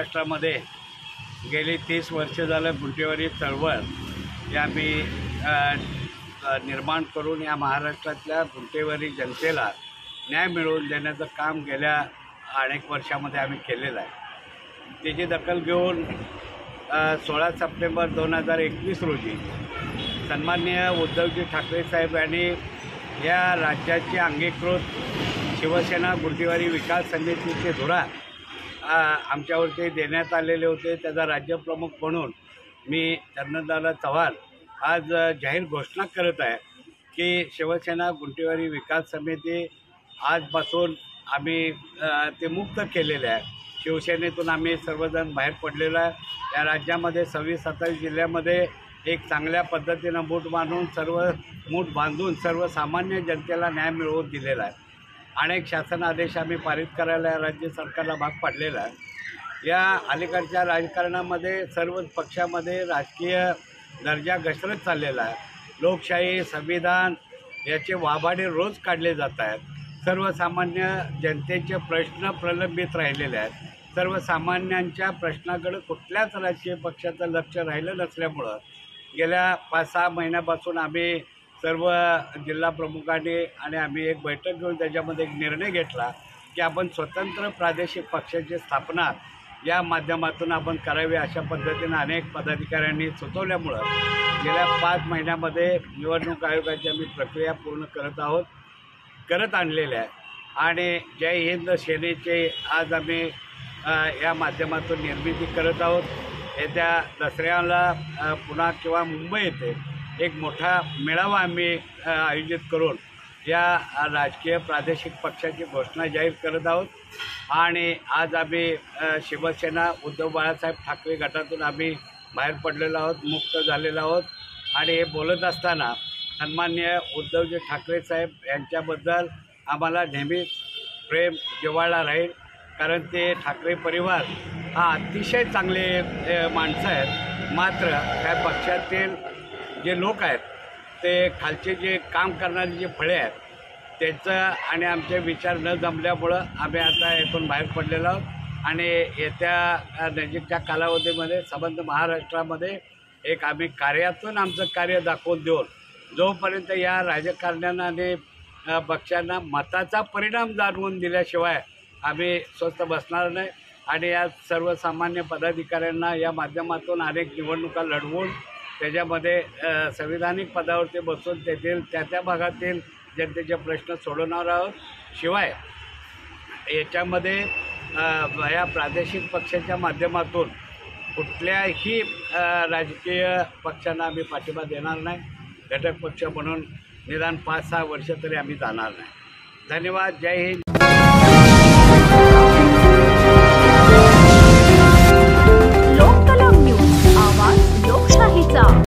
महाराष्ट्रामध्ये गेली 30 वर्ष झालं गुंठेवारी चळवळ हे आम्ही निर्माण करून या महाराष्ट्रातल्या गुंठेवारी जनतेला न्याय मिळवून देण्याचं काम गेल्या अनेक वर्षामध्ये आम्ही केलेलं आहे। त्याची दखल घेऊन 16 सप्टेंबर 2021 रोजी सन्माननीय उद्धवजी ठाकरे साहेब यांनी या राज्याची अंगीकृत शिवसेना गुंठेवारी विकास समितीचे धुरा आमच्यावरती देण्यात आलेले होते। त्याचा राज्यप्रमुख म्हणून मी चंदनदादा चव्हाण आज जाहीर घोषणा करत आहे की शिवसेना गुंठेवारी विकास समिती आजपासून आम्ही ते मुक्त केलेले आहे। शिवसेनेतून आम्ही सर्वजण बाहेर पडलेलो आहे। या राज्यामध्ये 26-27 जिल्ह्यामध्ये एक चांगल्या पद्धतीनं मूठ बांधून सर्वसामान्य जनतेला न्याय मिळवून दिलेला आहे। अनेक शासन आदेश आम्ही पारित करायला राज्य सरकारला भाग पाडलेला आहे। या अलीकडच्या राजकारणामध्ये सर्व पक्षामध्ये राजकीय दर्जा घसरत चाललेला आहे। लोकशाही संविधान याचे वाभाडे रोज काढले जात आहेत। सर्वसामान्य जनतेचे प्रश्न प्रलंबित राहिलेले आहेत। सर्वसामान्यांच्या प्रश्नाकडे कुठल्याच राजकीय पक्षाचं लक्ष राहिलं नसल्यामुळं गेल्या 5-6 महिन्यापासून आम्ही सर्व जिल्हा प्रमुखांनी आणि आम्ही एक बैठक घेऊन त्याच्यामध्ये एक निर्णय घेतला की आपण स्वतंत्र प्रादेशिक पक्षाची स्थापना या माध्यमातून आपण करावी। अशा पद्धतीनं अनेक पदाधिकाऱ्यांनी सुचवल्यामुळं गेल्या 5 महिन्यामध्ये निवडणूक आयोगाची आम्ही प्रक्रिया पूर्ण करत आणलेल्या आहे। आणि जय हिंद सेनेचे आज आम्ही या माध्यमातून निर्मिती करत आहोत। येत्या दसऱ्याला पुणे किंवा मुंबई येथे एक मोठा मेळावा आम्ही आयोजित करून या राजकीय प्रादेशिक पक्षाची घोषणा जाहीर करत आहोत। आणि आज आम्ही शिवसेना उद्धव बाळासाहेब ठाकरे गटातून आम्ही बाहेर पडलेलो आहोत, मुक्त झालेलो आहोत। आणि हे बोलत असताना सन्माननीय उद्धवजी ठाकरे साहेब यांच्याबद्दल आम्हाला नेहमीच प्रेम जिव्हाळा राहील, कारण ते ठाकरे परिवार हा अतिशय चांगले माणसं आहेत। मात्र त्या पक्षातील जे लोक आहेत ते खालचे जे काम करणारे जे फळे आहेत त्यांचं आणि आमचे विचार न जमल्यामुळं आम्ही आता यातून बाहेर पडलेलो आहोत। आणि येत्या नजीकच्या कालावधीमध्ये संबंध महाराष्ट्रामध्ये एक आम्ही कार्यातून आमचं कार्य दाखवून देऊन जोपर्यंत या राजकारण्यांना आणि पक्षांना मताचा परिणाम जाणवून दिल्याशिवाय आम्ही स्वस्थ बसणार नाही। आणि या सर्वसामान्य पदाधिकाऱ्यांना या माध्यमातून अनेक निवडणुका लढवून त्याच्यामध्ये संविधानिक पदावरती बसून तेथील त्या भागातील जनतेचे प्रश्न सोडवणार आहोत। शिवाय याच्यामध्ये या प्रादेशिक पक्षाच्या माध्यमातून कुठल्याही राजकीय पक्षांना आम्ही पाठिंबा देणार नाही। घटक पक्ष म्हणून निदान 5-6 वर्ष तरी आम्ही जाणार नाही। धन्यवाद। जय हिंद।